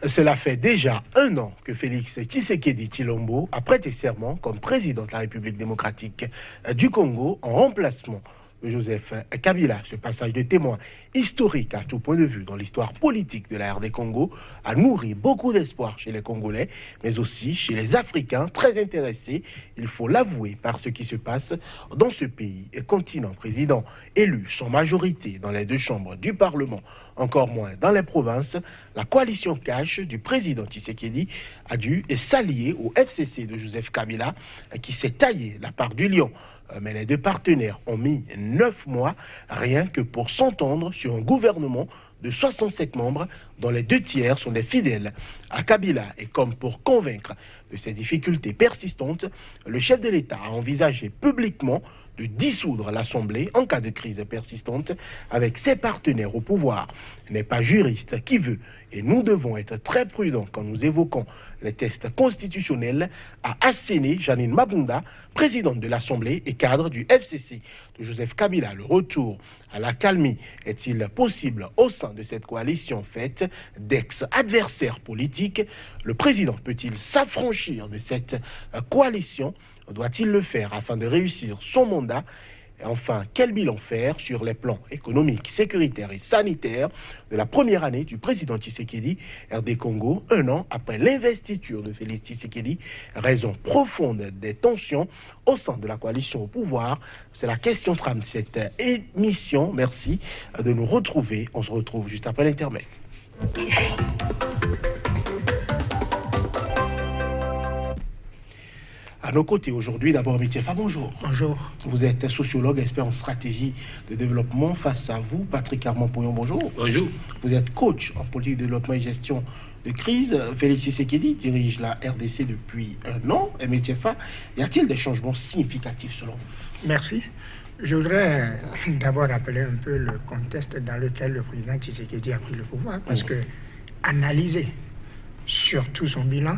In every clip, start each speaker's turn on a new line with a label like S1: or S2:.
S1: Cela fait déjà 1 an que Félix Tshisekedi Tshilombo a prêté serment comme président de la République démocratique du Congo en remplacement de Joseph Kabila. Ce passage de témoin historique à tout point de vue dans l'histoire politique de la RD Congo a nourri beaucoup d'espoir chez les Congolais, mais aussi chez les Africains très intéressés, il faut l'avouer, par ce qui se passe dans ce pays et continent. Président élu sans majorité dans les 2 chambres du Parlement, encore moins dans les provinces, la coalition cash du président Tshisekedi a dû s'allier au FCC de Joseph Kabila qui s'est taillé la part du lion. Mais les 2 partenaires ont mis 9 mois rien que pour s'entendre sur un gouvernement de 67 membres dont les 2 tiers sont des fidèles à Kabila. Et comme pour convaincre de ces difficultés persistantes, le chef de l'État a envisagé publiquement de dissoudre l'Assemblée en cas de crise persistante avec ses partenaires au pouvoir. Il n'est pas juriste qui veut, et nous devons être très prudents quand nous évoquons les tests constitutionnels, a asséné Janine Mabunda, présidente de l'Assemblée et cadre du FCC de Joseph Kabila. Le retour à la calmie est-il possible au sein de cette coalition faite d'ex-adversaires politiques? Le président peut-il s'affranchir de cette coalition? Doit-il le faire afin de réussir son mandat? Et enfin, quel bilan faire sur les plans économiques, sécuritaires et sanitaires de la première année du président Tshisekedi, RD Congo, 1 an après l'investiture de Félix Tshisekedi, raison profonde des tensions au sein de la coalition au pouvoir? C'est la question trame de cette émission. Merci de nous retrouver. On se retrouve juste après l'intermède. À nos côtés aujourd'hui, d'abord, Mitiefa, bonjour.
S2: Bonjour.
S1: Vous êtes sociologue, expert en stratégie de développement. Face à vous, Patrick Armand-Pouillon, bonjour.
S3: Bonjour.
S1: Vous êtes coach en politique de développement et gestion de crise. Félix Tshisekedi dirige la RDC depuis 1 an. Et Mitiefa, y a-t-il des changements significatifs selon vous?
S2: Merci. Je voudrais d'abord rappeler un peu le contexte dans lequel le président Tshisekedi a pris le pouvoir, parce que analyser surtout son bilan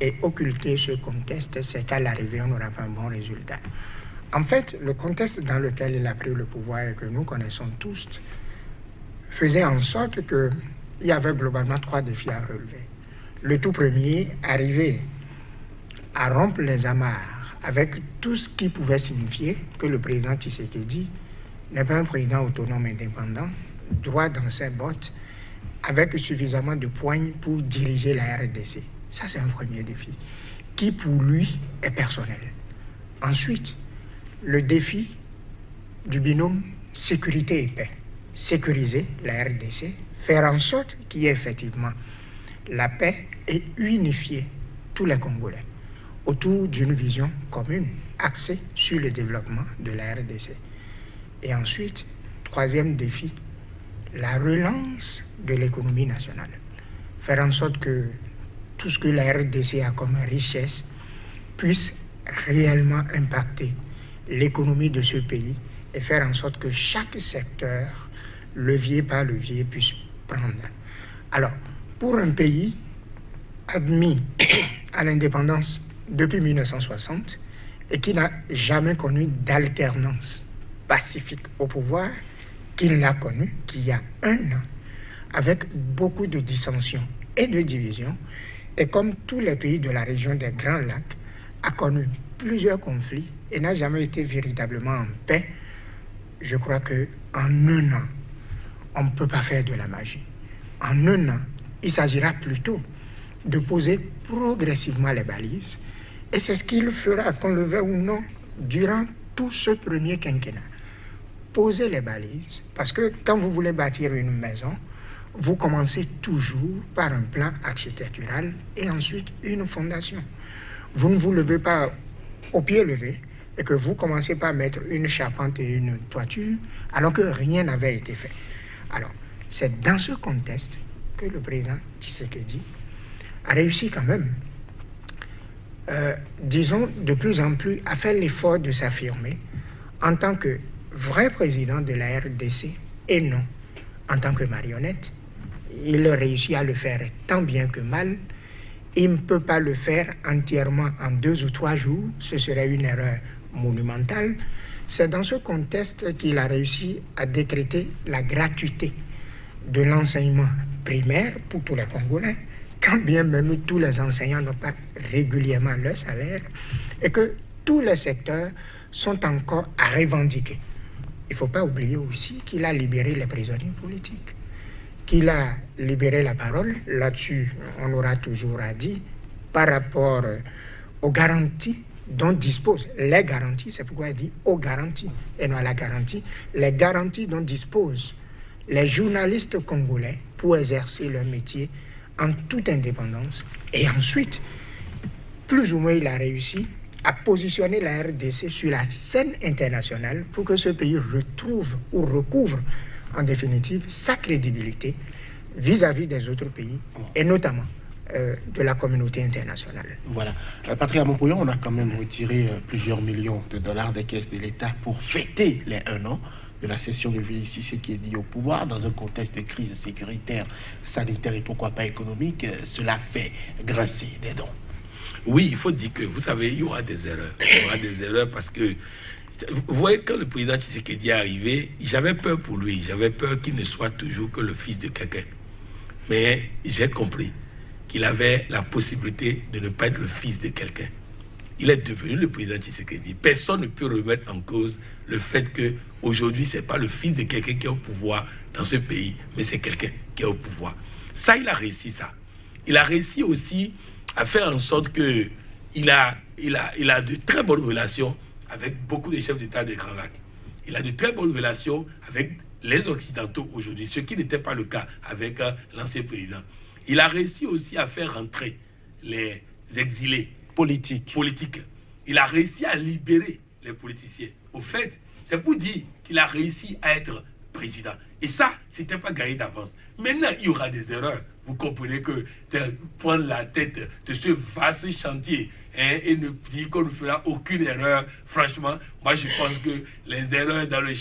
S2: et occulter ce contexte, c'est qu'à l'arrivée, on aura fait un bon résultat. En fait, le contexte dans lequel il a pris le pouvoir et que nous connaissons tous faisait en sorte qu'il y avait globalement 3 défis à relever. Le tout premier, arriver à rompre les amarres avec tout ce qui pouvait signifier que le président Tshisekedi n'est pas un président autonome indépendant, droit dans ses bottes, avec suffisamment de poigne pour diriger la RDC. Ça, c'est un premier défi, qui pour lui est personnel. Ensuite, le défi du binôme sécurité et paix. Sécuriser la RDC, faire en sorte qu'il y ait effectivement la paix et unifier tous les Congolais autour d'une vision commune axée sur le développement de la RDC. Et ensuite, 3e défi, la relance de l'économie nationale. Faire en sorte que tout ce que la RDC a comme richesse puisse réellement impacter l'économie de ce pays et faire en sorte que chaque secteur, levier par levier, puisse prendre. Alors, pour un pays admis à l'indépendance depuis 1960 et qui n'a jamais connu d'alternance pacifique au pouvoir, qu'il l'a connu, qu'il y a 1 an, avec beaucoup de dissensions et de divisions, et comme tous les pays de la région des Grands Lacs, a connu plusieurs conflits et n'a jamais été véritablement en paix, je crois qu'en 1 an, on ne peut pas faire de la magie. En 1 an, il s'agira plutôt de poser progressivement les balises, et c'est ce qu'il fera, qu'on le veuille ou non, durant tout ce premier quinquennat. Poser les balises, parce que quand vous voulez bâtir une maison, vous commencez toujours par un plan architectural et ensuite une fondation. Vous ne vous levez pas au pied levé et que vous commencez par mettre une charpente et une toiture alors que rien n'avait été fait. Alors, c'est dans ce contexte que le président Tshisekedi a réussi quand même, disons, de plus en plus à faire l'effort de s'affirmer en tant que vrai président de la RDC et non en tant que marionnette. Il réussit à le faire tant bien que mal. Il ne peut pas le faire entièrement en 2 ou 3 jours. Ce serait une erreur monumentale. C'est dans ce contexte qu'il a réussi à décréter la gratuité de l'enseignement primaire pour tous les Congolais, quand bien même tous les enseignants n'ont pas régulièrement leur salaire, et que tous les secteurs sont encore à revendiquer. Il ne faut pas oublier aussi qu'il a libéré les prisonniers politiques, qu'il a libéré la parole. Là-dessus, on aura toujours à dire par rapport aux garanties dont disposent les garanties, c'est pourquoi il dit aux garanties et non à la garantie, les garanties dont disposent les journalistes congolais pour exercer leur métier en toute indépendance. Et ensuite, plus ou moins, il a réussi à positionner la RDC sur la scène internationale pour que ce pays retrouve ou recouvre en définitive sa crédibilité vis-à-vis des autres pays et notamment de la communauté internationale.
S1: Voilà. Patrick Amopoyon, on a quand même retiré plusieurs millions de dollars des caisses de l'État pour fêter les 1 an de la cession de Félix Tshisekedi au pouvoir dans un contexte de crise sécuritaire, sanitaire et pourquoi pas économique. Cela fait grincer des dents.
S3: Oui, il faut dire que, vous savez, il y aura des erreurs. Il y aura des erreurs parce que, vous voyez, quand le président Tshisekedi est arrivé, j'avais peur pour lui. J'avais peur qu'il ne soit toujours que le fils de quelqu'un. Mais j'ai compris qu'il avait la possibilité de ne pas être le fils de quelqu'un. Il est devenu le président Tshisekedi. Personne ne peut remettre en cause le fait qu'aujourd'hui, ce n'est pas le fils de quelqu'un qui est au pouvoir dans ce pays, mais c'est quelqu'un qui est au pouvoir. Ça, il a réussi ça. Il a réussi aussi à faire en sorte qu'il a de très bonnes relations avec beaucoup de chefs d'État des Grands Lacs. Il a de très bonnes relations avec les Occidentaux aujourd'hui, ce qui n'était pas le cas avec l'ancien président. Il a réussi aussi à faire rentrer les exilés politiques. Il a réussi à libérer les politiciens. Au fait, c'est pour dire qu'il a réussi à être président. Et ça, ce n'était pas gagné d'avance. Maintenant, il y aura des erreurs. Vous comprenez que de prendre la tête de ce vaste chantier et ne dire qu'on ne fera aucune erreur, franchement, moi je pense que les erreurs dans le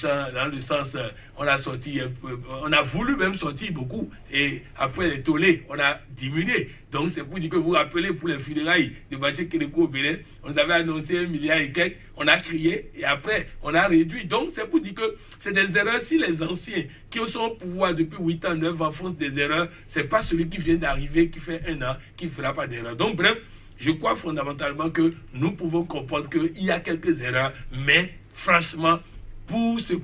S3: sens, on a sorti un peu, on a voulu même sortir beaucoup, et après les tollés, on a diminué. Donc c'est pour dire que vous vous rappelez, pour les funérailles de Mathieu Kérékou au Bénin, on nous avait annoncé 1 milliard et quelques, on a crié, et après on a réduit. Donc c'est pour dire que c'est des erreurs. Si les anciens qui sont au pouvoir depuis 8 ans, 9 ans font des erreurs, c'est pas celui qui vient d'arriver, qui fait 1 an, qui ne fera pas d'erreur. Donc bref, je crois fondamentalement que nous pouvons comprendre qu'il y a quelques erreurs, mais franchement, pour ce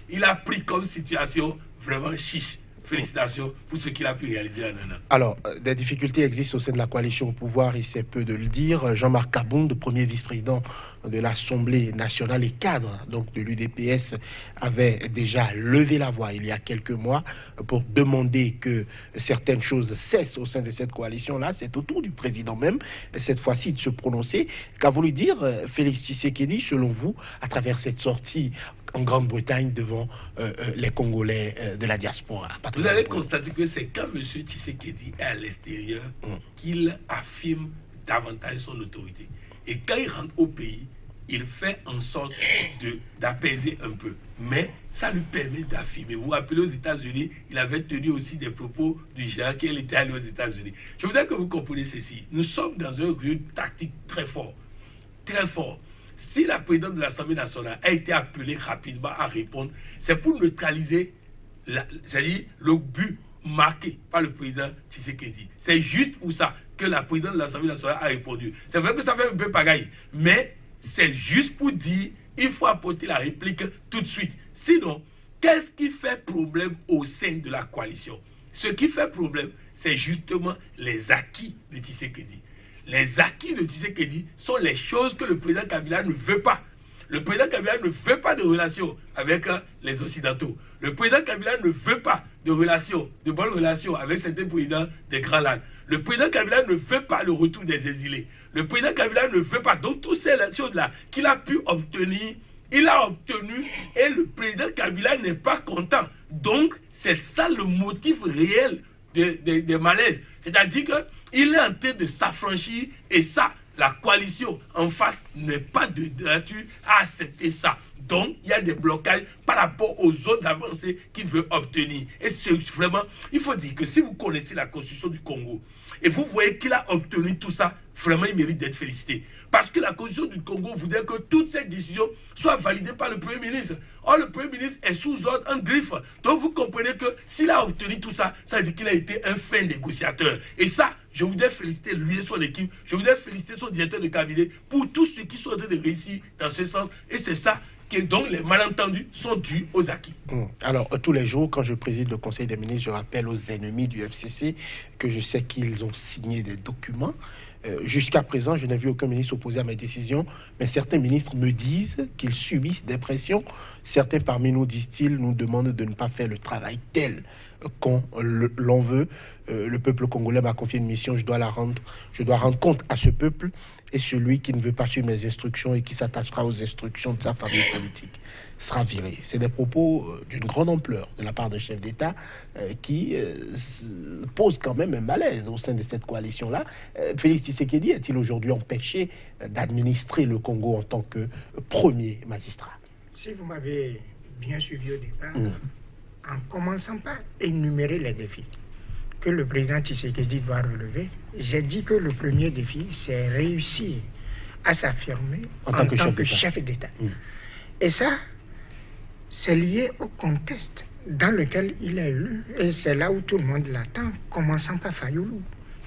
S3: qu'il a pris comme situation, vraiment chiche. Félicitations pour ce qu'il a pu réaliser en 1 an.
S1: Alors, des difficultés existent au sein de la coalition au pouvoir, et c'est peu de le dire. Jean-Marc Kabound, premier vice-président de l'Assemblée nationale et cadre donc de l'UDPS, avait déjà levé la voix il y a quelques mois pour demander que certaines choses cessent au sein de cette coalition-là. C'est au tour du président même, cette fois-ci, de se prononcer. Qu'a voulu dire Félix Tshisekedi, selon vous, à travers cette sortie en Grande-Bretagne devant les Congolais de la diaspora?
S3: Vous allez constater que c'est quand M. Tshisekedi est à l'extérieur qu'il affirme davantage son autorité. Et quand il rentre au pays, il fait en sorte d'apaiser un peu. Mais ça lui permet d'affirmer. Vous vous rappelez, aux États-Unis, il avait tenu aussi des propos du genre qu'il était allé aux États-Unis. Je voudrais que vous compreniez ceci. Nous sommes dans un jeu tactique très fort. Très fort. Si la présidente de l'Assemblée nationale a été appelée rapidement à répondre, c'est pour neutraliser c'est-à-dire le but marqué par le président Tshisekedi. C'est juste pour ça que la présidente de l'Assemblée nationale a répondu. C'est vrai que ça fait un peu pagaille, mais c'est juste pour dire il faut apporter la réplique tout de suite. Sinon, qu'est-ce qui fait problème au sein de la coalition? Ce qui fait problème, c'est justement les acquis de Tshisekedi. Les acquis de Tshisekedi sont les choses que le président Kabila ne veut pas. Le président Kabila ne veut pas de relations avec les Occidentaux. Le président Kabila ne veut pas de bonnes relations avec certains présidents des Grands Lacs. Le président Kabila ne veut pas le retour des exilés. Le président Kabila ne veut pas. Donc, toutes ces choses-là qu'il a pu obtenir, il a obtenu, et le président Kabila n'est pas content. Donc, c'est ça le motif réel des malaises. C'est-à-dire qu'il est en train de s'affranchir, et ça, la coalition en face n'est pas de nature à accepter ça. Donc, il y a des blocages par rapport aux autres avancées qu'il veut obtenir. Et c'est vraiment, il faut dire que si vous connaissez la constitution du Congo, et vous voyez qu'il a obtenu tout ça, vraiment, il mérite d'être félicité. Parce que la Constitution du Congo voudrait que toutes ces décisions soient validées par le Premier ministre. Or, le Premier ministre est sous ordre, en griffe. Donc, vous comprenez que s'il a obtenu tout ça, ça veut dire qu'il a été un fin négociateur. Et ça, je voudrais féliciter lui et son équipe. Je voudrais féliciter son directeur de cabinet pour tous ceux qui sont en train de réussir dans ce sens. Et c'est ça que donc les malentendus sont dus aux acquis.
S1: Alors, tous les jours, quand je préside le Conseil des ministres, je rappelle aux ennemis du FCC que je sais qu'ils ont signé des documents. Jusqu'à présent, je n'ai vu aucun ministre opposé à mes décisions, mais certains ministres me disent qu'ils subissent des pressions. Certains parmi nous, disent-ils, nous demandent de ne pas faire le travail tel qu'on l'on veut. Le peuple congolais m'a confié une mission, je dois rendre compte à ce peuple, et celui qui ne veut pas suivre mes instructions et qui s'attachera aux instructions de sa famille politique sera viré. C'est des propos d'une grande ampleur de la part d'un chef d'État qui pose quand même un malaise au sein de cette coalition-là. Félix Tshisekedi est-il aujourd'hui empêché d'administrer le Congo en tant que premier magistrat?
S2: Si vous m'avez bien suivi au départ, en commençant par énumérer les défis que le président Tshisekedi doit relever, j'ai dit que le premier défi, c'est réussir à s'affirmer en tant que chef d'État. Et ça, c'est lié au contexte dans lequel il est élu. Et c'est là où tout le monde l'attend, commençant par Fayoulou,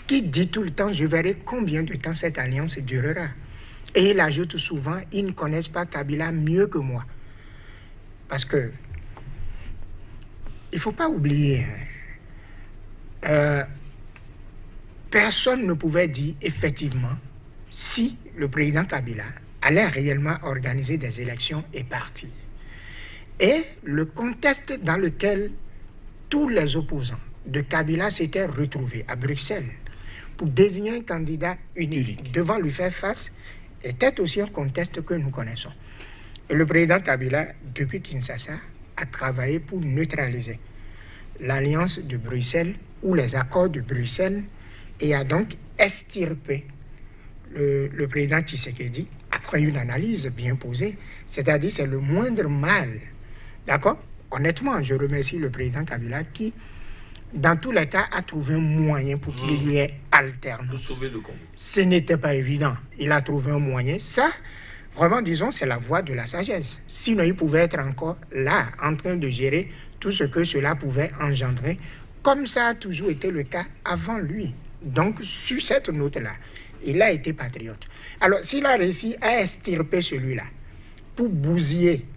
S2: qui dit tout le temps, je verrai combien de temps cette alliance durera. Et il ajoute souvent, ils ne connaissent pas Kabila mieux que moi. Parce que, il ne faut pas oublier, personne ne pouvait dire effectivement si le président Kabila allait réellement organiser des élections et partir. Et le contexte dans lequel tous les opposants de Kabila s'étaient retrouvés à Bruxelles pour désigner un candidat unique devant lui faire face était aussi un contexte que nous connaissons. Et le président Kabila, depuis Kinshasa, a travaillé pour neutraliser l'alliance de Bruxelles ou les accords de Bruxelles et a donc extirpé le président Tshisekedi après une analyse bien posée, c'est-à-dire c'est le moindre mal. D'accord? Honnêtement, je remercie le président Kabila qui, dans tous les cas, a trouvé un moyen pour qu'il y ait alternance.
S3: Pour sauver le Congo.
S2: Ce n'était pas évident. Il a trouvé un moyen. Ça, vraiment, disons, c'est la voie de la sagesse. Sinon, il pouvait être encore là, en train de gérer tout ce que cela pouvait engendrer, comme ça a toujours été le cas avant lui. Donc, sur cette note-là, il a été patriote. Alors, s'il a réussi à extirper celui-là pour bousiller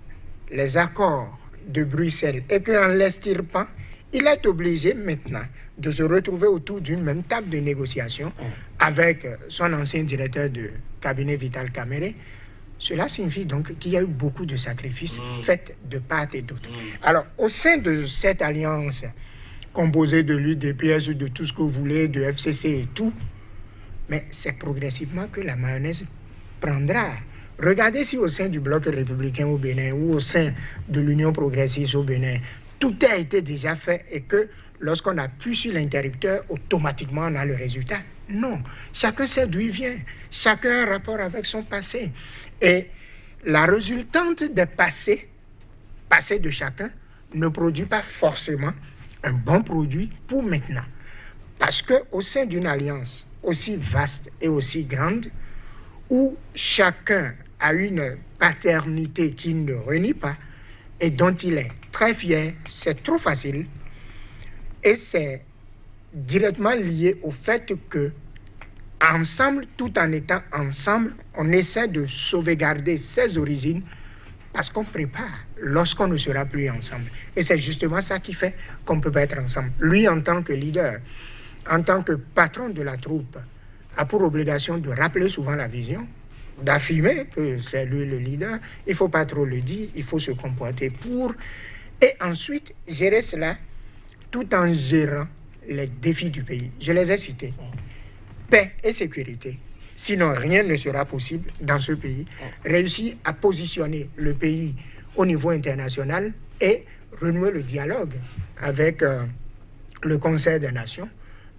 S2: les accords de Bruxelles et qu'en l'extirpant, il est obligé maintenant de se retrouver autour d'une même table de négociation avec son ancien directeur de cabinet Vital Kamerhe. Cela signifie donc qu'il y a eu beaucoup de sacrifices faits de part et d'autre. Alors, au sein de cette alliance composée de l'UDPS, de tout ce que vous voulez, de FCC et tout, mais c'est progressivement que la mayonnaise prendra. Regardez si au sein du bloc républicain au Bénin ou au sein de l'Union progressiste au Bénin, tout a été déjà fait et que lorsqu'on appuie sur l'interrupteur, automatiquement on a le résultat. Non, chacun sait d'où il vient, chacun a un rapport avec son passé. Et la résultante des passés de chacun ne produit pas forcément un bon produit pour maintenant. Parce qu'au sein d'une alliance aussi vaste et aussi grande, où chacun a une paternité qui ne renie pas et dont il est très fier, c'est trop facile. Et c'est directement lié au fait que, ensemble, tout en étant ensemble, on essaie de sauvegarder ses origines parce qu'on prépare lorsqu'on ne sera plus ensemble. Et c'est justement ça qui fait qu'on ne peut pas être ensemble. Lui, en tant que leader, en tant que patron de la troupe, a pour obligation de rappeler souvent la vision, d'affirmer que c'est lui le leader. Il ne faut pas trop le dire, il faut se comporter pour. Et ensuite, gérer cela tout en gérant les défis du pays. Je les ai cités. Paix et sécurité. Sinon, rien ne sera possible dans ce pays. Réussir à positionner le pays au niveau international et renouer le dialogue avec le Conseil des Nations,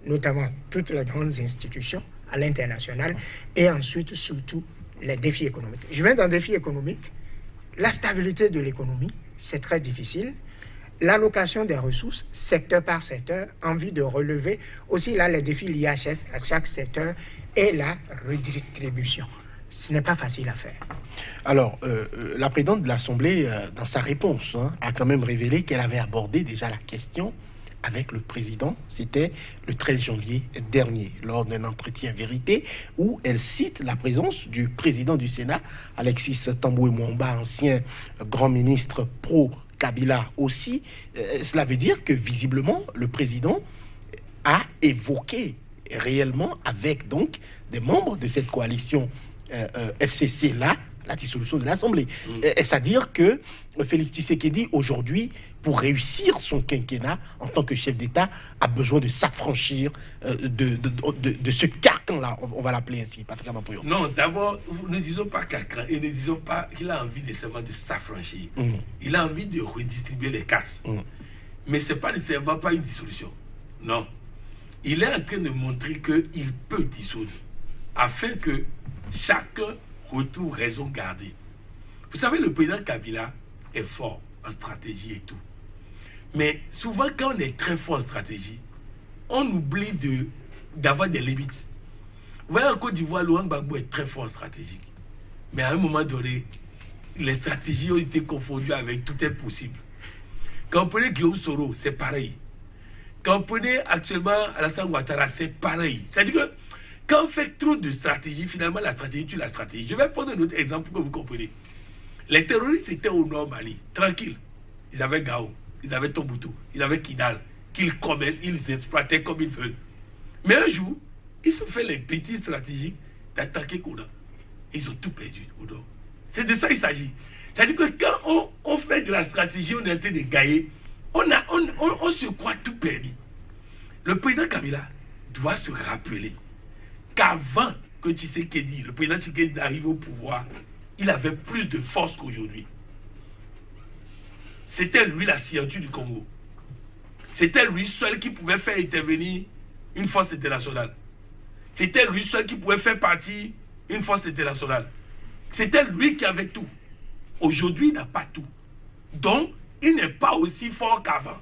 S2: notamment toutes les grandes institutions à l'international, et ensuite, surtout, les défis économiques. Je viens d'un défi économique. La stabilité de l'économie, c'est très difficile. L'allocation des ressources, secteur par secteur, envie de relever aussi là les défis liés à chaque secteur et la redistribution. Ce n'est pas facile à faire.
S1: Alors, la présidente de l'Assemblée, dans sa réponse, a quand même révélé qu'elle avait abordé déjà la question avec le président. C'était le 13 janvier dernier, lors d'un entretien vérité, où elle cite la présence du président du Sénat, Alexis Tamboué-Mwamba, ancien grand ministre pro-Kabila aussi. Cela veut dire que, visiblement, le président a évoqué réellement avec donc des membres de cette coalition FCC-là, la dissolution de l'Assemblée. C'est-à-dire que Félix Tshisekedi, aujourd'hui, pour réussir son quinquennat en tant que chef d'État, a besoin de s'affranchir de ce carcan-là, on va l'appeler ainsi, Patrick Amapouyon.
S3: Non, d'abord, ne disons pas carcan et ne disons pas qu'il a envie nécessairement de s'affranchir. Il a envie de redistribuer les cartes. Mais ce n'est pas nécessairement pas une dissolution. Non. Il est en train de montrer qu'il peut dissoudre afin que chacun retrouve raison gardée. Vous savez, le président Kabila est fort en stratégie et tout. Mais souvent, quand on est très fort en stratégie, on oublie d'avoir des limites. Vous voyez, en Côte d'Ivoire, Laurent Gbagbo est très fort en stratégie. Mais à un moment donné, les stratégies ont été confondues avec tout est possible. Quand on prenait Guillaume Soro, c'est pareil. Quand on prenait actuellement Alassane Ouattara, c'est pareil. C'est-à-dire que quand on fait trop de stratégie, finalement, la stratégie tue la stratégie. Je vais prendre un autre exemple pour que vous compreniez. Les terroristes étaient au nord Mali, tranquille. Ils avaient Gao, ils avaient Tombouctou, ils avaient Kidal, qu'ils commercent, ils exploitaient comme ils veulent. Mais un jour, ils se fait les petits stratégiques d'attaquer Kouda. Ils ont tout perdu au nord. C'est de ça qu'il s'agit. C'est-à-dire que quand on fait de la stratégie, on est en train de gagner, on se croit tout permis. Le président Kabila doit se rappeler qu'avant que Tshisekedi, le président Tshisekedi arrive au pouvoir, il avait plus de force qu'aujourd'hui. C'était lui la signature du Congo. C'était lui seul qui pouvait faire intervenir une force internationale. C'était lui seul qui pouvait faire partie une force internationale. C'était lui qui avait tout. Aujourd'hui, il n'a pas tout. Donc, il n'est pas aussi fort qu'avant.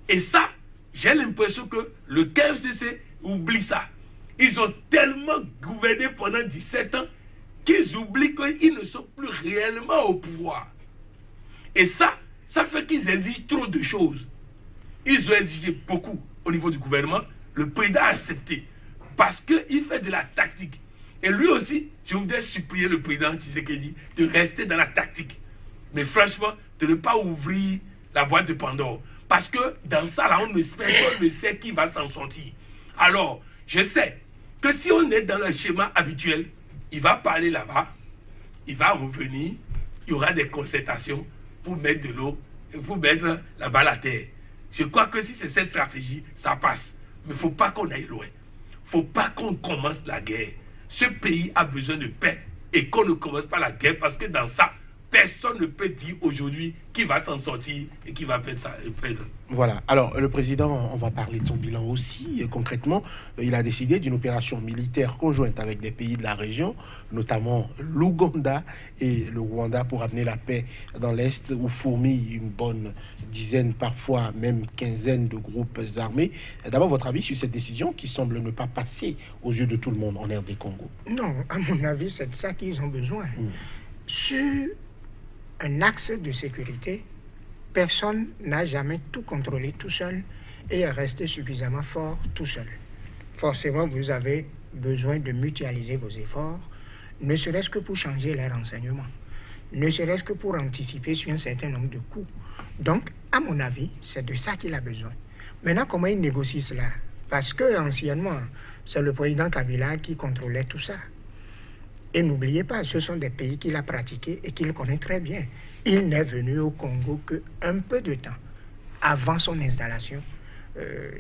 S3: Et ça, j'ai l'impression que le KFCC oublie ça. Ils ont tellement gouverné pendant 17 ans qu'ils oublient qu'ils ne sont plus réellement au pouvoir. Et ça fait qu'ils exigent trop de choses. Ils ont exigé beaucoup au niveau du gouvernement. Le président a accepté parce qu'il fait de la tactique. Et lui aussi, je voudrais supplier le président Tshisekedi de rester dans la tactique. Mais franchement, de ne pas ouvrir la boîte de Pandore. Parce que dans ça, là, personne ne sait qui va s'en sortir. Alors, je sais que si on est dans le schéma habituel, il va parler là-bas, il va revenir, il y aura des concertations pour mettre de l'eau, pour mettre la balle à terre. Je crois que si c'est cette stratégie, ça passe. Mais il ne faut pas qu'on aille loin. Il ne faut pas qu'on commence la guerre. Ce pays a besoin de paix et qu'on ne commence pas la guerre parce que dans ça, personne ne peut dire aujourd'hui qui va s'en sortir et qui va perdre ça.
S1: Voilà. Alors, le président, on va parler de son bilan aussi. Concrètement, il a décidé d'une opération militaire conjointe avec des pays de la région, notamment l'Ouganda et le Rwanda, pour amener la paix dans l'Est, où fourmillent une bonne dizaine, parfois même quinzaine de groupes armés. D'abord, votre avis sur cette décision qui semble ne pas passer aux yeux de tout le monde en RD Congo?
S2: Non, à mon avis, c'est de ça qu'ils ont besoin. Sur un axe de sécurité, personne n'a jamais tout contrôlé tout seul et est resté suffisamment fort tout seul. Forcément, vous avez besoin de mutualiser vos efforts, ne serait-ce que pour changer les renseignements, ne serait-ce que pour anticiper sur un certain nombre de coups. Donc, à mon avis, c'est de ça qu'il a besoin. Maintenant, comment il négocie cela? Parce que anciennement, c'est le président Kabila qui contrôlait tout ça. Et n'oubliez pas, ce sont des pays qu'il a pratiqués et qu'il connaît très bien. Il n'est venu au Congo qu'un peu de temps avant son installation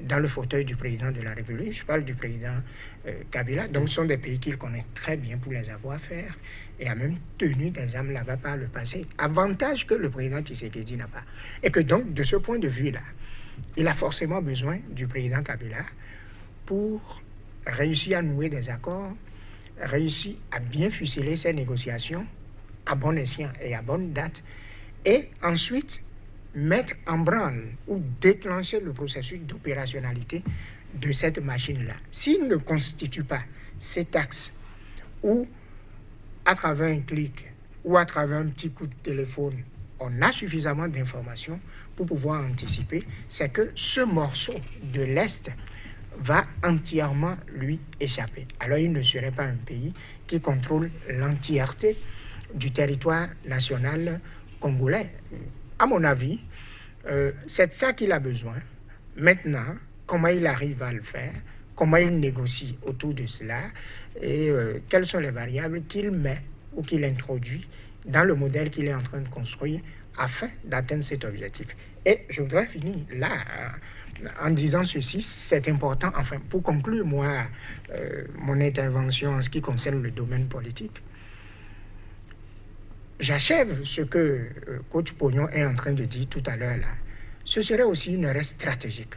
S2: dans le fauteuil du président de la République. Je parle du président Kabila. Donc, ce sont des pays qu'il connaît très bien pour les avoir faire et a même tenu des armes là-bas par le passé. Avantage que le président Tshisekedi n'a pas. Et que donc, de ce point de vue-là, il a forcément besoin du président Kabila pour réussir à nouer des accords, réussi à bien ficeler ces négociations à bon escient et à bonne date, et ensuite mettre en branle ou déclencher le processus d'opérationnalité de cette machine-là. S'il ne constitue pas ces taxes, ou à travers un clic, ou à travers un petit coup de téléphone, on a suffisamment d'informations pour pouvoir anticiper, c'est que ce morceau de l'Est va entièrement lui échapper. Alors il ne serait pas un pays qui contrôle l'entièreté du territoire national congolais. À mon avis, c'est de ça qu'il a besoin. Maintenant, comment il arrive à le faire, comment il négocie autour de cela, et quelles sont les variables qu'il met ou qu'il introduit dans le modèle qu'il est en train de construire afin d'atteindre cet objectif. Et je voudrais finir là en disant ceci, c'est important, enfin, pour conclure, moi, mon intervention en ce qui concerne le domaine politique. J'achève ce que coach Pognon est en train de dire tout à l'heure là. Ce serait aussi une erreur stratégique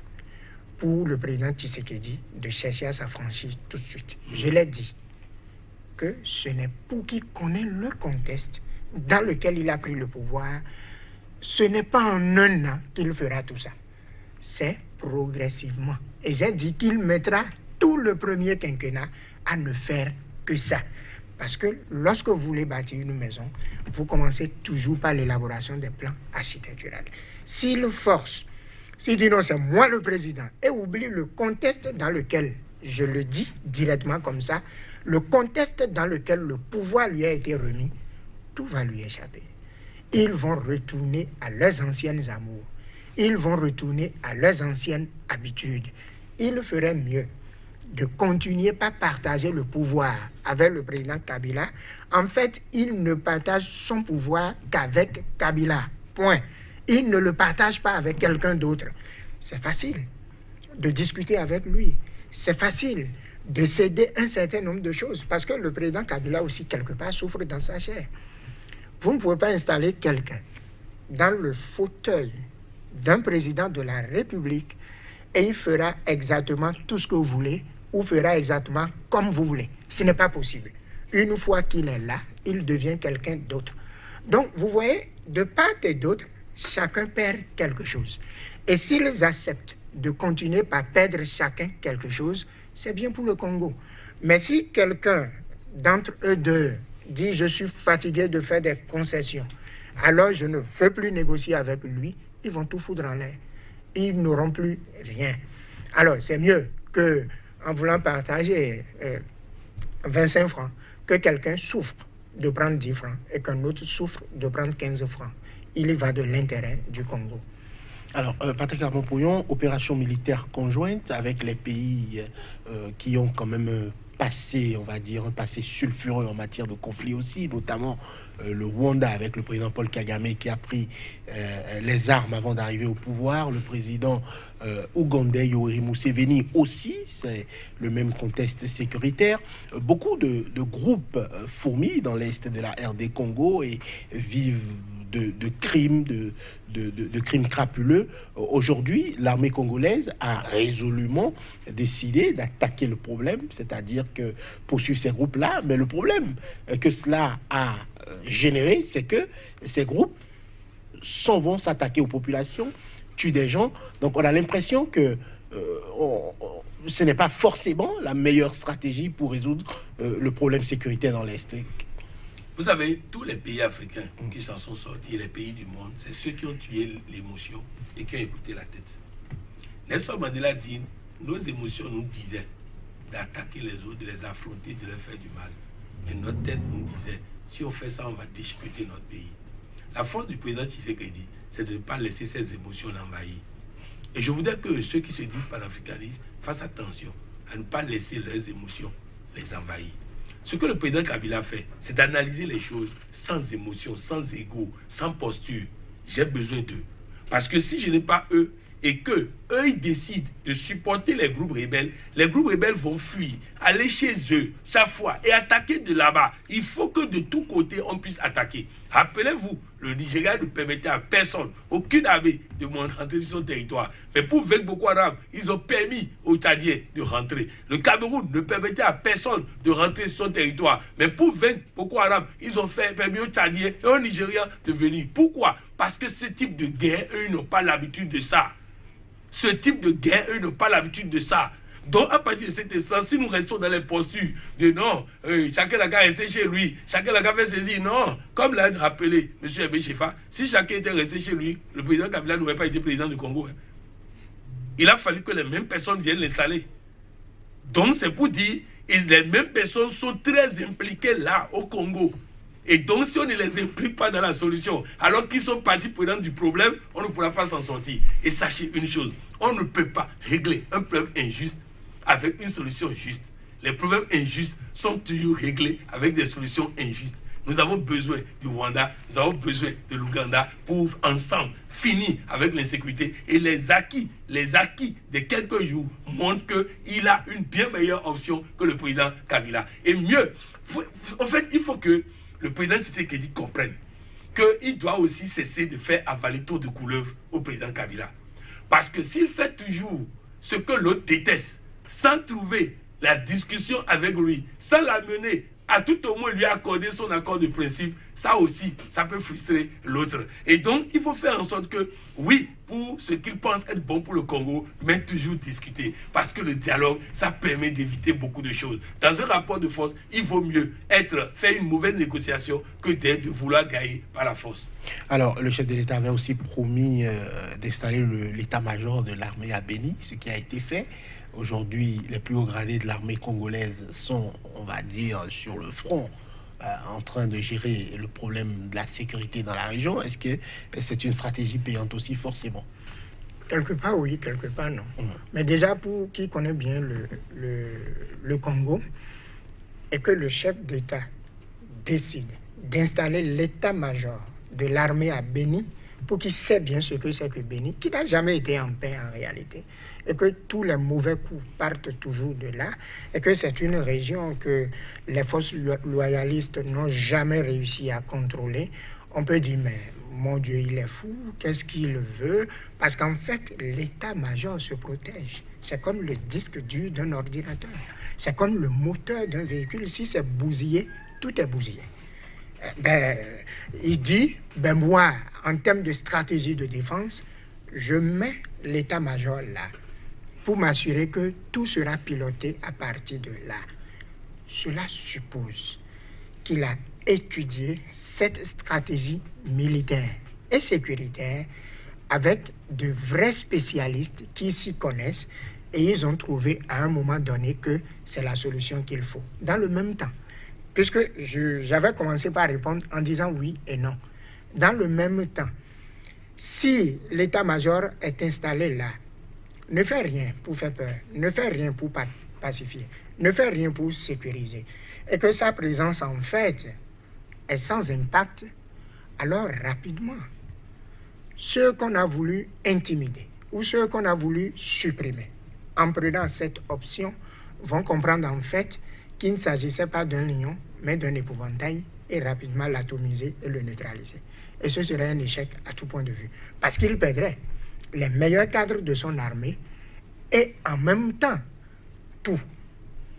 S2: pour le président Tshisekedi de chercher à s'affranchir tout de suite. Je l'ai dit, que ce n'est pour qui connaît le contexte dans lequel il a pris le pouvoir, ce n'est pas en un an qu'il fera tout ça. C'est progressivement. Et j'ai dit qu'il mettra tout le premier quinquennat à ne faire que ça. Parce que lorsque vous voulez bâtir une maison, vous commencez toujours par l'élaboration des plans architecturaux. S'il force, s'il dit non, c'est moi le président, et oublie le contexte dans lequel, je le dis directement comme ça, le contexte dans lequel le pouvoir lui a été remis, tout va lui échapper. Ils vont retourner à leurs anciennes amours. Ils vont retourner à leurs anciennes habitudes. Il ferait mieux de continuer par partager le pouvoir avec le président Kabila. En fait, il ne partage son pouvoir qu'avec Kabila. Point. Il ne le partage pas avec quelqu'un d'autre. C'est facile de discuter avec lui. C'est facile de céder un certain nombre de choses parce que le président Kabila aussi, quelque part, souffre dans sa chair. Vous ne pouvez pas installer quelqu'un dans le fauteuil d'un président de la République et il fera exactement tout ce que vous voulez ou fera exactement comme vous voulez. Ce n'est pas possible. Une fois qu'il est là, il devient quelqu'un d'autre. Donc, vous voyez, de part et d'autre, chacun perd quelque chose. Et s'ils acceptent de continuer par perdre chacun quelque chose, c'est bien pour le Congo. Mais si quelqu'un d'entre eux deux dit « je suis fatigué de faire des concessions », alors je ne veux plus négocier avec lui, ils vont tout foutre en l'air. Ils n'auront plus rien. Alors, c'est mieux qu'en voulant partager 25 francs, que quelqu'un souffre de prendre 10 francs et qu'un autre souffre de prendre 15 francs. Il y va de l'intérêt du Congo.
S1: Alors, Patrick Armand-Pouillon, opération militaire conjointe avec les pays qui ont quand même passé, on va dire, un passé sulfureux en matière de conflit aussi, notamment le Rwanda avec le président Paul Kagame qui a pris les armes avant d'arriver au pouvoir, le président ougandais Yoweri Museveni aussi, c'est le même contexte sécuritaire. Beaucoup de groupes fourmillent dans l'est de la RD Congo et vivent de crimes, de crimes crapuleux. Aujourd'hui, l'armée congolaise a résolument décidé d'attaquer le problème, c'est-à-dire que poursuivre ces groupes-là. Mais le problème que cela a généré, c'est que ces groupes s'en vont s'attaquer aux populations, tuent des gens. Donc on a l'impression que ce n'est pas forcément la meilleure stratégie pour résoudre le problème sécuritaire dans l'Est.
S3: Vous savez, tous les pays africains qui s'en sont sortis, les pays du monde, c'est ceux qui ont tué l'émotion et qui ont écouté la tête. Nelson Mandela dit, nos émotions nous disaient d'attaquer les autres, de les affronter, de leur faire du mal. Et notre tête nous disait, si on fait ça, on va déchiqueter notre pays. La force du président Tshisekedi, c'est de ne pas laisser ces émotions l'envahir. Et je voudrais que ceux qui se disent panafricanistes fassent attention à ne pas laisser leurs émotions les envahir. Ce que le président Kabila fait, c'est d'analyser les choses sans émotion, sans ego, sans posture. J'ai besoin d'eux. Parce que si je n'ai pas eux, et que eux ils décident de supporter les groupes rebelles vont fuir, aller chez eux chaque fois et attaquer de là-bas. Il faut que de tous côtés on puisse attaquer. Rappelez-vous, le Nigeria ne permettait à personne, aucune armée de rentrer sur son territoire. Mais pour vaincre Boko Haram, ils ont permis aux Tchadiens de rentrer. Le Cameroun ne permettait à personne de rentrer sur son territoire. Mais pour vaincre Boko Haram, ils ont permis aux Tchadiens et aux Nigériens de venir. Pourquoi? Parce que ce type de guerre, eux, n'ont pas l'habitude de ça. Ce type de guerre, eux, n'ont pas l'habitude de ça. Donc, à partir de cet instant, si nous restons dans les postures de non, chacun n'a qu'à rester chez lui, chacun n'a qu'à faire saisir, non, comme l'a rappelé M. Abbé Chefa, si chacun était resté chez lui, le président Kabila n'aurait pas été président du Congo. Hein. Il a fallu que les mêmes personnes viennent l'installer. Donc, c'est pour dire, et les mêmes personnes sont très impliquées là, au Congo. Et donc, si on ne les implique pas dans la solution, alors qu'ils sont partis prenants du problème, on ne pourra pas s'en sortir. Et sachez une chose, on ne peut pas régler un problème injuste avec une solution juste. Les problèmes injustes sont toujours réglés avec des solutions injustes. Nous avons besoin du Rwanda, nous avons besoin de l'Ouganda pour ensemble finir avec l'insécurité. Et les acquis de quelques jours montrent qu'il a une bien meilleure option que le président Kabila. Et mieux, en fait, il faut que le président Tshisekedi comprenne qu'il doit aussi cesser de faire avaler trop de couleuvres au président Kabila. Parce que s'il fait toujours ce que l'autre déteste, sans trouver la discussion avec lui, sans l'amener à tout au moins lui accorder son accord de principe, ça aussi, ça peut frustrer l'autre. Et donc, il faut faire en sorte que, oui, pour ce qu'il pense être bon pour le Congo, mais toujours discuter. Parce que le dialogue, ça permet d'éviter beaucoup de choses. Dans un rapport de force, il vaut mieux faire une mauvaise négociation que de vouloir gagner par la force.
S1: Alors, le chef de l'État avait aussi promis d'installer l'état-major de l'armée à Béni, ce qui a été fait. Aujourd'hui, les plus hauts gradés de l'armée congolaise sont, on va dire, sur le front, en train de gérer le problème de la sécurité dans la région. Est-ce que c'est une stratégie payante aussi, forcément?
S2: Quelque part, oui, quelque part, non. Mais déjà, pour qui connaît bien le Congo, et que le chef d'État décide d'installer l'état-major de l'armée à Béni, pour qu'il sait bien ce que c'est que Béni, qui n'a jamais été en paix en réalité, et que tous les mauvais coups partent toujours de là, et que c'est une région que les forces loyalistes n'ont jamais réussi à contrôler. On peut dire, mais mon Dieu, il est fou, qu'est-ce qu'il veut? Parce qu'en fait, l'état-major se protège. C'est comme le disque dur d'un ordinateur. C'est comme le moteur d'un véhicule. Si c'est bousillé, tout est bousillé. Il dit, moi, en termes de stratégie de défense, je mets l'état-major là pour m'assurer que tout sera piloté à partir de là. Cela suppose qu'il a étudié cette stratégie militaire et sécuritaire avec de vrais spécialistes qui s'y connaissent et ils ont trouvé à un moment donné que c'est la solution qu'il faut. Dans le même temps, puisque j'avais commencé par répondre en disant oui et non. Dans le même temps, si l'état-major est installé là, ne fait rien pour faire peur, ne fait rien pour pacifier, ne fait rien pour sécuriser, et que sa présence en fait est sans impact, alors rapidement, ceux qu'on a voulu intimider ou ceux qu'on a voulu supprimer, en prenant cette option, vont comprendre en fait qu'il ne s'agissait pas d'un lion, mais d'un épouvantail, et rapidement l'atomiser et le neutraliser. Et ce serait un échec à tout point de vue, parce qu'il perdrait les meilleurs cadres de son armée et en même temps tout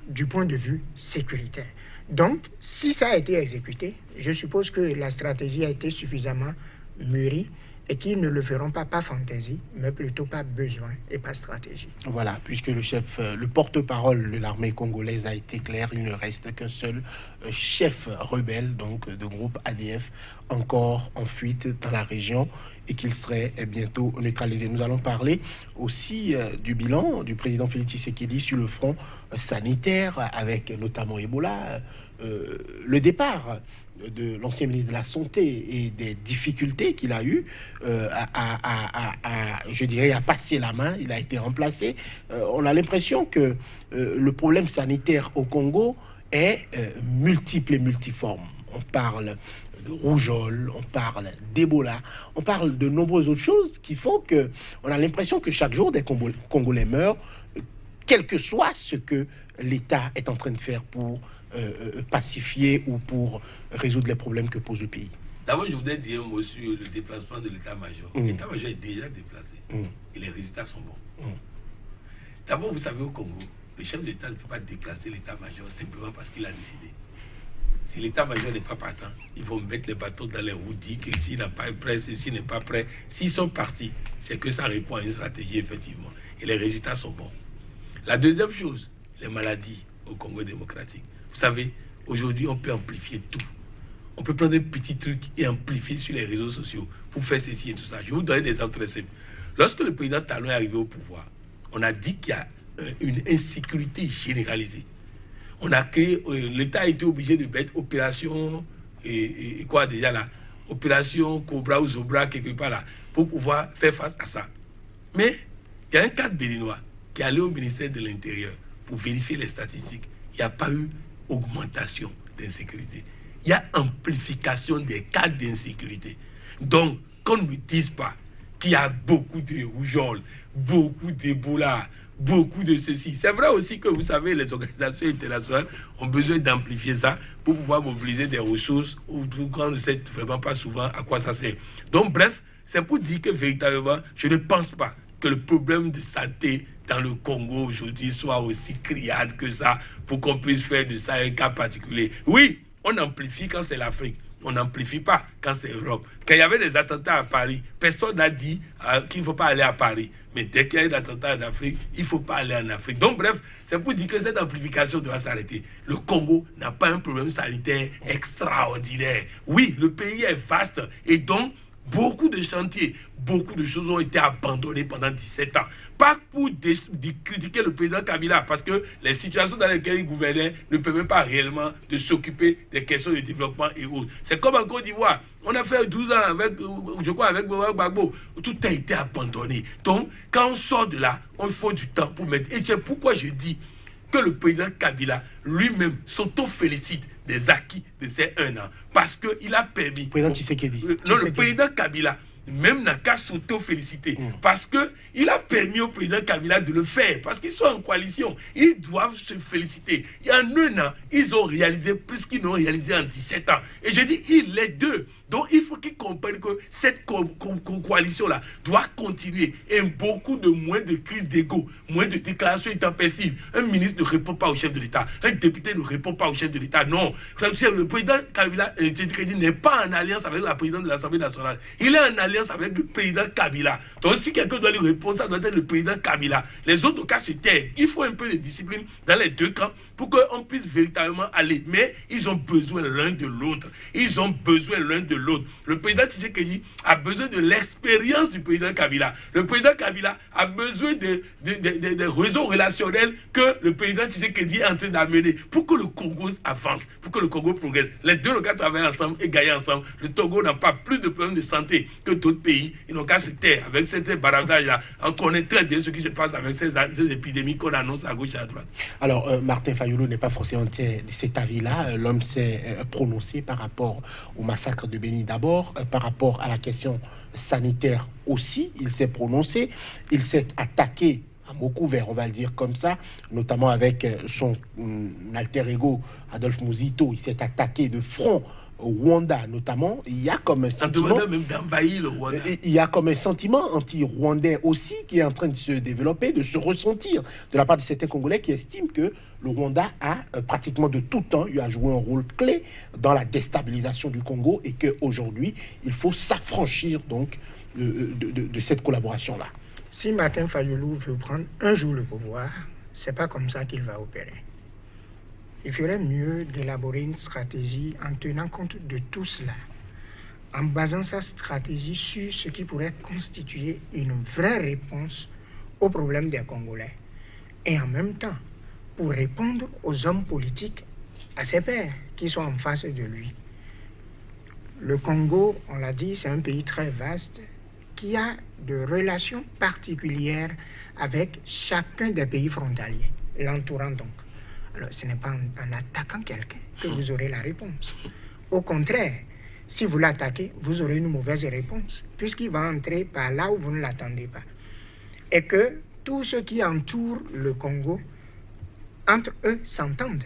S2: du point de vue sécuritaire. Donc, si ça a été exécuté, je suppose que la stratégie a été suffisamment mûrie et qu'ils ne le feront pas par fantaisie, mais plutôt par besoin et par stratégie.
S1: Voilà, puisque le porte-parole de l'armée congolaise a été clair, il ne reste qu'un seul chef rebelle, donc de groupe ADF, encore en fuite dans la région et qu'il serait bientôt neutralisé. Nous allons parler aussi du bilan du président Félix Tshisekedi sur le front sanitaire, avec notamment Ebola, le départ de l'ancien ministre de la Santé et des difficultés qu'il a eues à passer la main. Il a été remplacé. On a l'impression que le problème sanitaire au Congo est multiple et multiforme. On parle de rougeole, on parle d'Ebola, on parle de nombreuses autres choses qui font que on a l'impression que chaque jour des Congolais meurent, quel que soit ce que l'État est en train de faire pour pacifier ou pour résoudre les problèmes que pose le pays.
S3: D'abord, je voudrais dire un mot sur le déplacement de l'état-major. L'état-major est déjà déplacé et les résultats sont bons. D'abord, vous savez, au Congo, le chef d'État ne peut pas déplacer l'état-major simplement parce qu'il a décidé. Si l'état-major n'est pas partant, ils vont mettre les bateaux dans les roues, dire que s'il n'est pas prêt, s'il n'est pas prêt. S'ils sont partis, c'est que ça répond à une stratégie, effectivement. Et les résultats sont bons. La deuxième chose, les maladies au Congo démocratique. Vous savez, aujourd'hui, on peut amplifier tout. On peut prendre un petit truc et amplifier sur les réseaux sociaux pour faire ceci et tout ça. Je vais vous donner des exemples très simples. Lorsque le président Talon est arrivé au pouvoir, on a dit qu'il y a une insécurité généralisée. On a créé, l'État a été obligé de mettre opération, et quoi déjà là, opération Cobra ou Zobra quelque part là, pour pouvoir faire face à ça. Mais il y a un cadre béninois qui est allé au ministère de l'Intérieur pour vérifier les statistiques. Il n'y a pas eu augmentation d'insécurité. Il y a amplification des cas d'insécurité. Donc, qu'on ne me dise pas qu'il y a beaucoup de rougeole, beaucoup d'Ebola, beaucoup de ceci. C'est vrai aussi que, vous savez, les organisations internationales ont besoin d'amplifier ça pour pouvoir mobiliser des ressources ou qu'on ne sait vraiment pas souvent à quoi ça sert. Donc, bref, c'est pour dire que véritablement, je ne pense pas que le problème de santé dans le Congo aujourd'hui soit aussi criard que ça pour qu'on puisse faire de ça un cas particulier. Oui, on amplifie quand c'est l'Afrique. On n'amplifie pas quand c'est l'Europe. Quand il y avait des attentats à Paris, personne n'a dit qu'il ne faut pas aller à Paris. Mais dès qu'il y a un attentat en Afrique, il ne faut pas aller en Afrique. Donc bref, c'est pour dire que cette amplification doit s'arrêter. Le Congo n'a pas un problème sanitaire extraordinaire. Oui, le pays est vaste et donc beaucoup de chantiers, beaucoup de choses ont été abandonnées pendant 17 ans. Pas pour critiquer le président Kabila, parce que les situations dans lesquelles il gouvernait ne permettent pas réellement de s'occuper des questions de développement et autres. C'est comme en Côte d'Ivoire. On a fait 12 ans avec, je crois, avec Gbagbo. Tout a été abandonné. Donc, quand on sort de là, il faut du temps pour mettre. Et c'est pourquoi je dis que le président Kabila lui-même s'auto-félicite des acquis de ces 1 an. Parce qu'il a permis...
S1: Président Tshisekedi.
S3: Non, le président Kabila même n'a qu'à s'auto-féliciter. Parce qu'il a permis au président Kabila de le faire. Parce qu'ils sont en coalition. Ils doivent se féliciter. Il y a 1 an, ils ont réalisé plus qu'ils n'ont réalisé en 17 ans. Et je dis, les deux. Donc, il faut qu'ils comprennent que cette coalition-là doit continuer. Et beaucoup de moins de crises d'ego, moins de déclarations intempestives. Un ministre ne répond pas au chef de l'État. Un député ne répond pas au chef de l'État. Non. Le président Kabila n'est pas en alliance avec la présidente de l'Assemblée nationale. Il est en alliance avec le président Kabila. Donc, si quelqu'un doit lui répondre, ça doit être le président Kabila. Les autres cas se taisent. Il faut un peu de discipline dans les deux camps pour qu'on puisse véritablement aller. Mais ils ont besoin l'un de l'autre. Ils ont besoin l'un de l'autre. Le président Tshisekedi a besoin de l'expérience du président Kabila. Le président Kabila a besoin des réseaux relationnels que le président Tshisekedi est en train d'amener pour que le Congo avance, pour que le Congo progresse. Les deux cas travaillent ensemble et gagnent ensemble. Le Togo n'a pas plus de problèmes de santé que d'autres pays. Ils n'ont qu'à se taire avec cette baravage-là. On connaît très bien ce qui se passe avec ces épidémies qu'on annonce à gauche et à droite.
S1: Alors, Martin Fayulu n'est pas forcément de cet avis-là. L'homme s'est prononcé par rapport au massacre de Béni d'abord, par rapport à la question sanitaire aussi. Il s'est prononcé. Il s'est attaqué à mots couverts, on va le dire comme ça, notamment avec son alter ego Adolphe Muzito. Il s'est attaqué de front au Rwanda, notamment. Il y a comme un sentiment,
S3: même d'envahir le Rwanda.
S1: Il y a comme un sentiment anti-rwandais aussi qui est en train de se développer, de se ressentir de la part de certains Congolais qui estiment que le Rwanda a pratiquement de tout temps eu à jouer un rôle clé dans la déstabilisation du Congo et qu'aujourd'hui, il faut s'affranchir donc de cette collaboration-là.
S2: Si Martin Fayulu veut prendre un jour le pouvoir, c'est pas comme ça qu'il va opérer. Il ferait mieux d'élaborer une stratégie en tenant compte de tout cela, en basant sa stratégie sur ce qui pourrait constituer une vraie réponse aux problèmes des Congolais. Et en même temps, pour répondre aux hommes politiques, à ses pairs qui sont en face de lui. Le Congo, on l'a dit, c'est un pays très vaste qui a de relations particulières avec chacun des pays frontaliers, l'entourant donc. Alors, ce n'est pas en attaquant quelqu'un que vous aurez la réponse. Au contraire, si vous l'attaquez, vous aurez une mauvaise réponse, puisqu'il va entrer par là où vous ne l'attendez pas. Et que tous ceux qui entourent le Congo, entre eux, s'entendent.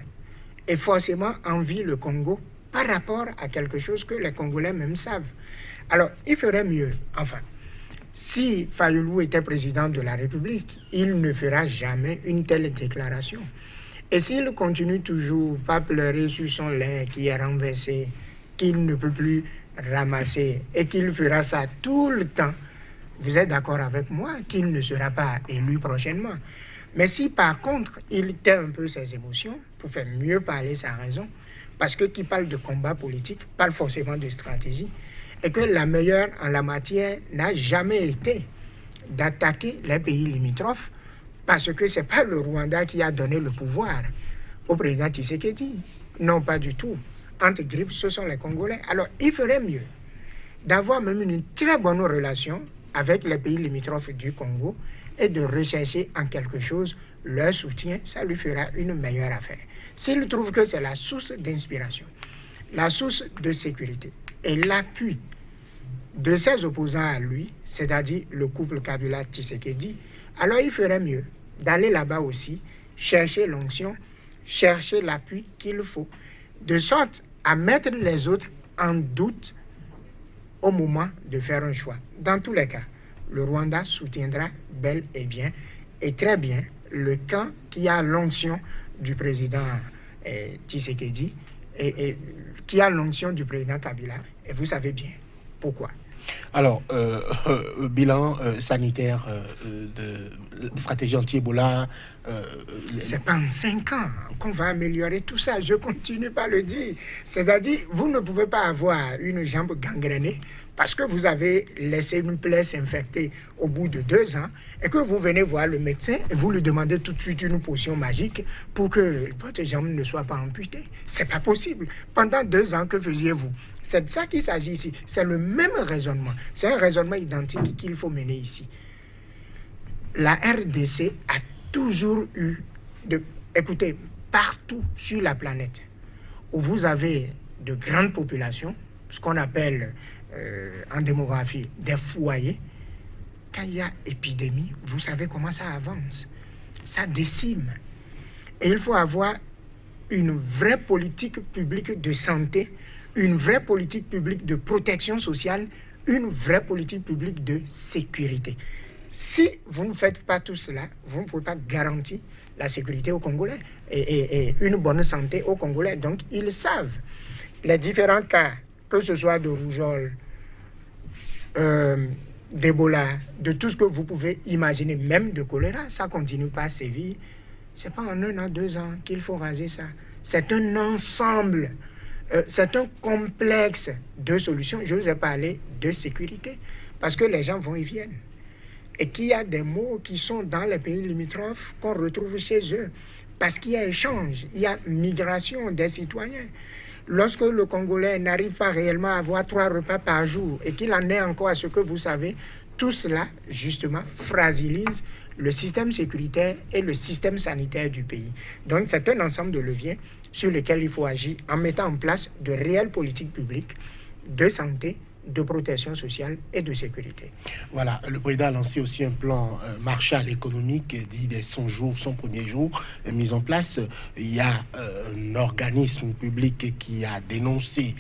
S2: Et forcément envient le Congo par rapport à quelque chose que les Congolais même savent. Alors, il ferait mieux, enfin, si Fayulu était président de la République, il ne fera jamais une telle déclaration. Et s'il continue toujours pas pleurer sur son lait qui est renversé, qu'il ne peut plus ramasser et qu'il fera ça tout le temps, vous êtes d'accord avec moi qu'il ne sera pas élu prochainement. Mais si par contre, il tait un peu ses émotions pour faire mieux parler sa raison, parce que qui parle de combat politique parle forcément de stratégie, et que la meilleure en la matière n'a jamais été d'attaquer les pays limitrophes, parce que ce n'est pas le Rwanda qui a donné le pouvoir au président Tshisekedi. Non, pas du tout. Entre griffes, ce sont les Congolais. Alors, il ferait mieux d'avoir même une très bonne relation avec les pays limitrophes du Congo et de rechercher en quelque chose leur soutien. Ça lui fera une meilleure affaire. S'il trouve que c'est la source d'inspiration, la source de sécurité et l'appui de ses opposants à lui, c'est-à-dire le couple Kabila-Tshisekedi, alors il ferait mieux d'aller là-bas aussi, chercher l'onction, chercher l'appui qu'il faut, de sorte à mettre les autres en doute au moment de faire un choix. Dans tous les cas, le Rwanda soutiendra bel et bien, et très bien, le camp qui a l'onction du président Tshisekedi et qui a l'onction du président Kabila. Et vous savez bien pourquoi.
S1: Alors, bilan sanitaire de stratégie anti-Ebola.
S2: C'est pas en 5 ans qu'on va améliorer tout ça. Je continue par le dire. C'est-à-dire, vous ne pouvez pas avoir une jambe gangrénée parce que vous avez laissé une plaie s'infecter au bout de 2 ans et que vous venez voir le médecin et vous lui demandez tout de suite une potion magique pour que votre jambe ne soit pas amputée. C'est pas possible. Pendant 2 ans, que faisiez-vous? C'est de ça qu'il s'agit ici. C'est le même raisonnement. C'est un raisonnement identique qu'il faut mener ici. La RDC a toujours eu, écoutez, partout sur la planète où vous avez de grandes populations, ce qu'on appelle en démographie des foyers, quand il y a épidémie, vous savez comment ça avance. Ça décime. Et il faut avoir une vraie politique publique de santé, une vraie politique publique de protection sociale, une vraie politique publique de sécurité. Si vous ne faites pas tout cela, vous ne pouvez pas garantir la sécurité aux Congolais et une bonne santé aux Congolais. Donc, ils savent les différents cas, que ce soit de rougeole, d'Ebola, de tout ce que vous pouvez imaginer, même de choléra, ça continue pas à sévir. Ce n'est pas en 1 an, 2 ans qu'il faut raser ça. C'est un ensemble, c'est un complexe de solutions. Je vous ai parlé de sécurité, parce que les gens vont et viennent. Et qu'il y a des mots qui sont dans les pays limitrophes qu'on retrouve chez eux. Parce qu'il y a échange, il y a migration des citoyens. Lorsque le Congolais n'arrive pas réellement à avoir 3 repas par jour et qu'il en est encore à ce que vous savez, tout cela, justement, fragilise le système sécuritaire et le système sanitaire du pays. Donc, c'est un ensemble de leviers sur lesquels il faut agir en mettant en place de réelles politiques publiques de santé, de protection sociale et de sécurité.
S1: Voilà, le président a lancé aussi un plan Marshall économique, dit dès son premier jour mis en place. Il y a un organisme public qui a dénoncé,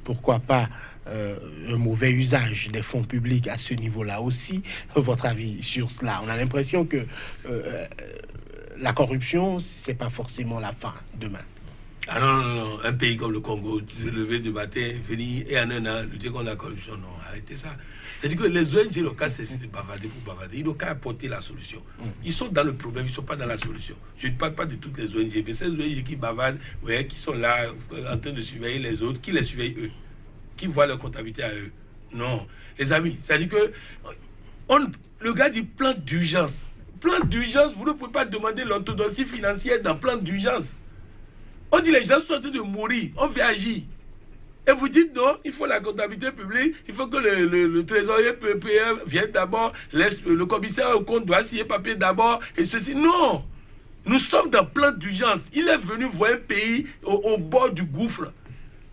S1: pourquoi pas, un mauvais usage des fonds publics à ce niveau-là aussi. Votre avis sur cela? On a l'impression que la corruption, c'est pas forcément la fin demain.
S3: Ah non, un pays comme le Congo, se lever du matin, venir et en 1 an, lutter contre la corruption, non, arrêtez ça. C'est-à-dire que les ONG, le cas, c'est de bavarder pour bavarder. Ils n'ont qu'à apporter la solution. Ils sont dans le problème, ils ne sont pas dans la solution. Je ne parle pas de toutes les ONG, mais ces ONG qui bavardent, ouais, qui sont là en train de surveiller les autres, qui les surveillent eux, qui voient leur comptabilité à eux. Non, les amis, c'est-à-dire que le gars dit plan d'urgence. Plan d'urgence, vous ne pouvez pas demander l'orthodoxie financière dans plan d'urgence. On dit les gens sont en train de mourir, on veut agir. Et vous dites non, il faut la comptabilité publique, il faut que le trésorier vienne d'abord, le commissaire au compte doit signer papier d'abord, et ceci. Non, nous sommes dans plan d'urgence. Il est venu voir un pays au bord du gouffre.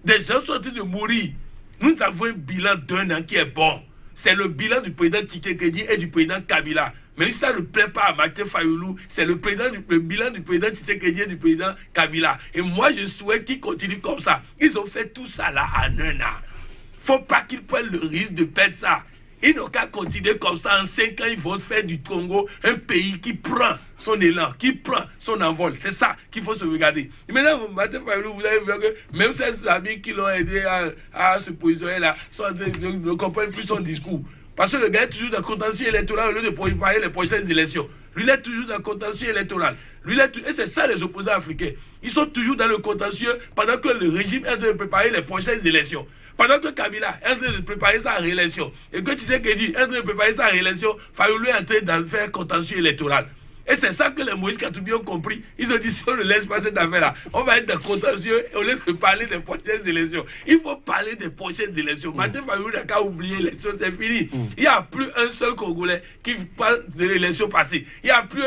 S3: Des gens sont en train de mourir. Nous avons un bilan d'1 an qui est bon. C'est le bilan du président Tshisekedi et du président Kabila. Mais si ça ne plaît pas à Martin Fayoulou, c'est le bilan du président Tshisekedi et du président Kabila. Et moi, je souhaite qu'ils continuent comme ça. Ils ont fait tout ça là en 1 an. Il ne faut pas qu'ils prennent le risque de perdre ça. Ils n'ont qu'à continuer comme ça. En 5 ans, ils vont faire du Congo un pays qui prend son élan, qui prend son envol. C'est ça qu'il faut se regarder. Et maintenant, Martin Fayoulou, vous avez vu que même ses amis qui l'ont aidé à se positionner là ne comprennent plus son discours. Parce que le gars est toujours dans le contentieux électoral au lieu de préparer les prochaines élections. Lui, il est toujours dans le contentieux électoral. Et c'est ça les opposants africains. Ils sont toujours dans le contentieux pendant que le régime est en train de préparer les prochaines élections. Pendant que Kabila est en train de préparer sa réélection. Et que Tshisekedi est en train de préparer sa réélection, Fayoulou est en train de faire contentieux électoral. Et c'est ça que les Moïse Katumbi ont compris. Ils ont dit, si on ne laisse pas cette affaire-là, on va être dans le contentieux et au lieu de parler des prochaines élections. Il faut parler des prochaines élections. Maintenant, Fayoulou n'a qu'à oublier l'élection, c'est fini. Il n'y a plus un seul Congolais qui parle de l'élection passée. Il n'y a plus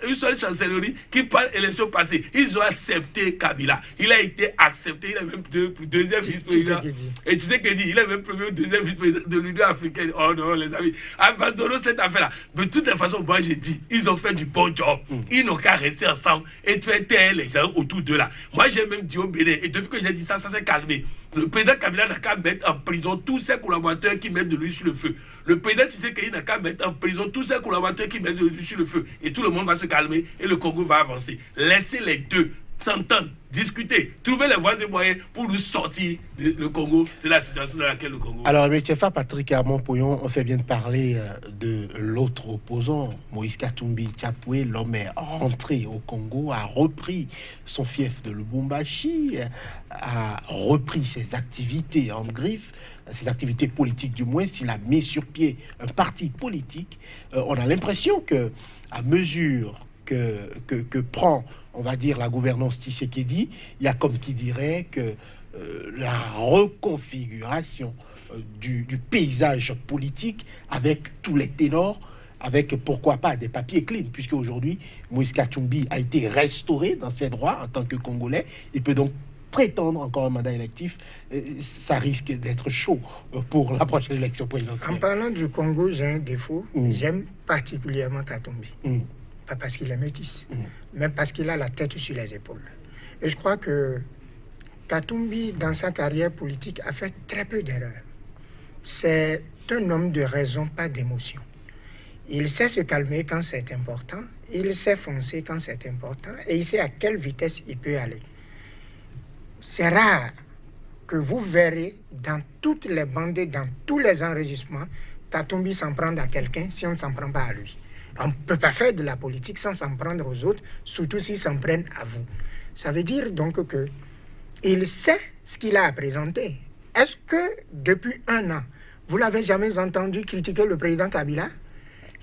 S3: une seule chancellerie qui parle de l'élection passée. Ils ont accepté Kabila. Il a été accepté. Il est même deuxième vice-président. Et Tshisekedi, il est même premier ou deuxième vice-président de l'Union africaine. Oh non, les amis. Abandonnons cette affaire-là. De toute façon, moi, j'ai dit, ils ont fait du bon job. Ils n'ont qu'à rester ensemble et faire taire les gens autour d'eux là. Moi, j'ai même dit au Bénin, et depuis que j'ai dit ça, ça s'est calmé. Le président Kabila n'a qu'à mettre en prison tous ses collaborateurs qui mettent de l'huile sur le feu. Le président Tshisekedi n'a qu'à mettre en prison tous ses collaborateurs qui mettent de l'huile sur le feu. Et tout le monde va se calmer et le Congo va avancer. Laissez les deux s'entendre, discuter, trouver les voies et moyens pour nous sortir le Congo, de la situation dans laquelle le Congo...
S1: Alors, M. Tchefa, Patrick Armand-Poyon, on fait bien de parler de l'autre opposant, Moïse Katumbi Tchapoué. L'homme est rentré au Congo, a repris son fief de Lubumbashi, a repris ses activités en griffe, ses activités politiques du moins, s'il a mis sur pied un parti politique. On a l'impression que, à mesure que prend, on va dire, la gouvernance Tshisekedi, il y a comme qui dirait que la reconfiguration du paysage politique avec tous les ténors, avec pourquoi pas des papiers clean, puisque aujourd'hui Moïse Katumbi a été restauré dans ses droits en tant que Congolais. Il peut donc prétendre encore un mandat électif. Ça risque d'être chaud pour la prochaine élection présidentielle.
S2: En parlant du Congo, j'ai un défaut. J'aime particulièrement Katumbi. Pas parce qu'il est métis, mais parce qu'il a la tête sur les épaules. Et je crois que Katumbi, dans sa carrière politique, a fait très peu d'erreurs. C'est un homme de raison, pas d'émotion. Il sait se calmer quand c'est important, il sait foncer quand c'est important, et il sait à quelle vitesse il peut aller. C'est rare que vous verrez dans toutes les bandes, dans tous les enregistrements, Katumbi s'en prendre à quelqu'un si on ne s'en prend pas à lui. On ne peut pas faire de la politique sans s'en prendre aux autres, surtout s'ils s'en prennent à vous. Ça veut dire donc qu'il sait ce qu'il a à présenter. Est-ce que depuis un an, vous l'avez jamais entendu critiquer le président Kabila,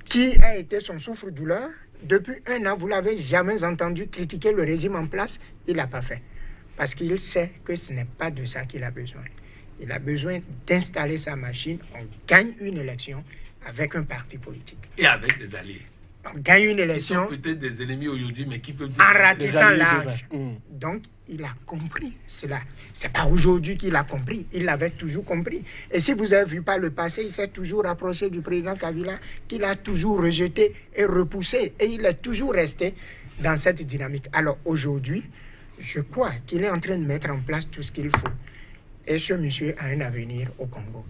S2: qui a été son souffre-douleur? Depuis un an, vous l'avez jamais entendu critiquer le régime en place? Il n'a pas fait. Parce qu'il sait que ce n'est pas de ça qu'il a besoin. Il a besoin d'installer sa machine. On gagne une élection avec un parti politique.
S3: Et avec des alliés.
S2: On gagne une élection.
S3: Ils sont peut-être des ennemis aujourd'hui, mais qui peuvent...
S2: En ratissant l'âge. Donc, il a compris cela. Ce n'est pas aujourd'hui qu'il a compris. Il l'avait toujours compris. Et si vous avez vu par le passé, il s'est toujours rapproché du président Kabila, qu'il a toujours rejeté et repoussé. Et il est toujours resté dans cette dynamique. Alors, aujourd'hui, je crois qu'il est en train de mettre en place tout ce qu'il faut. Et ce monsieur a un avenir au Congo.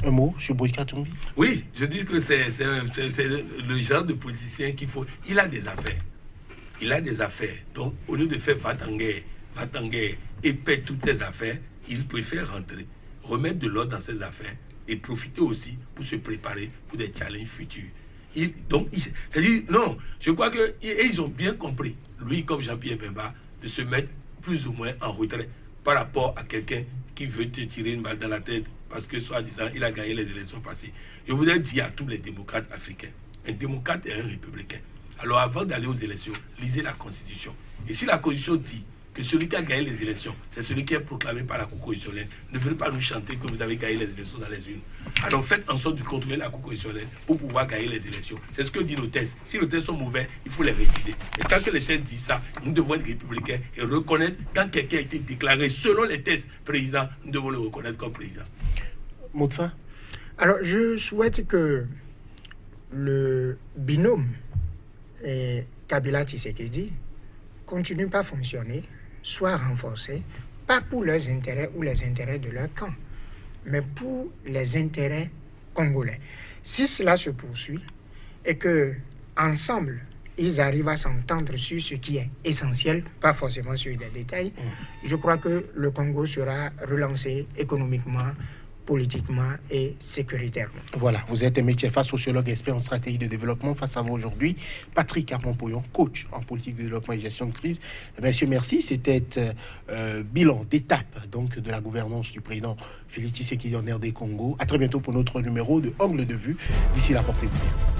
S1: Un mot sur Moïse Katumbi?
S3: Oui, je dis que c'est le genre de politicien qu'il faut. Il a des affaires. Il a des affaires. Donc, au lieu de faire va-t-en-guerre et perdre toutes ses affaires, il préfère rentrer, remettre de l'ordre dans ses affaires et profiter aussi pour se préparer pour des challenges futurs. C'est-à-dire, non, je crois qu'ils ont bien compris, lui comme Jean-Pierre Bemba, de se mettre plus ou moins en retrait par rapport à quelqu'un qui veut te tirer une balle dans la tête parce que, soi-disant, il a gagné les élections passées. Je voudrais dire à tous les démocrates africains, un démocrate et un républicain. Alors, avant d'aller aux élections, lisez la Constitution. Et si la Constitution dit que celui qui a gagné les élections, c'est celui qui est proclamé par la Cour constitutionnelle, ne venez pas nous chanter que vous avez gagné les élections dans les urnes. Alors, faites en sorte de contrôler la Cour constitutionnelle pour pouvoir gagner les élections. C'est ce que disent nos tests. Si nos tests sont mauvais, il faut les réviser. Et tant que les tests disent ça, nous devons être républicains et reconnaître quand quelqu'un a été déclaré selon les tests président, nous devons le reconnaître comme président.
S1: Mot de fin?
S2: Alors, je souhaite que le binôme Kabila Tshisekedi continue pas à fonctionner, soit renforcé, pas pour leurs intérêts ou les intérêts de leur camp, mais pour les intérêts congolais. Si cela se poursuit et que ensemble ils arrivent à s'entendre sur ce qui est essentiel, pas forcément sur des détails, je crois que le Congo sera relancé économiquement, politiquement et sécuritairement.
S1: Voilà, vous êtes métier sociologue, expert en stratégie de développement. Face à vous aujourd'hui, Patrick Armand-Pouillon, coach en politique de développement et gestion de crise. Monsieur, merci. C'était bilan d'étape donc de la gouvernance du président Félix Tshisekedi en RD Congo. À très bientôt pour notre numéro de Angle de vue. D'ici là, portez-vous bien.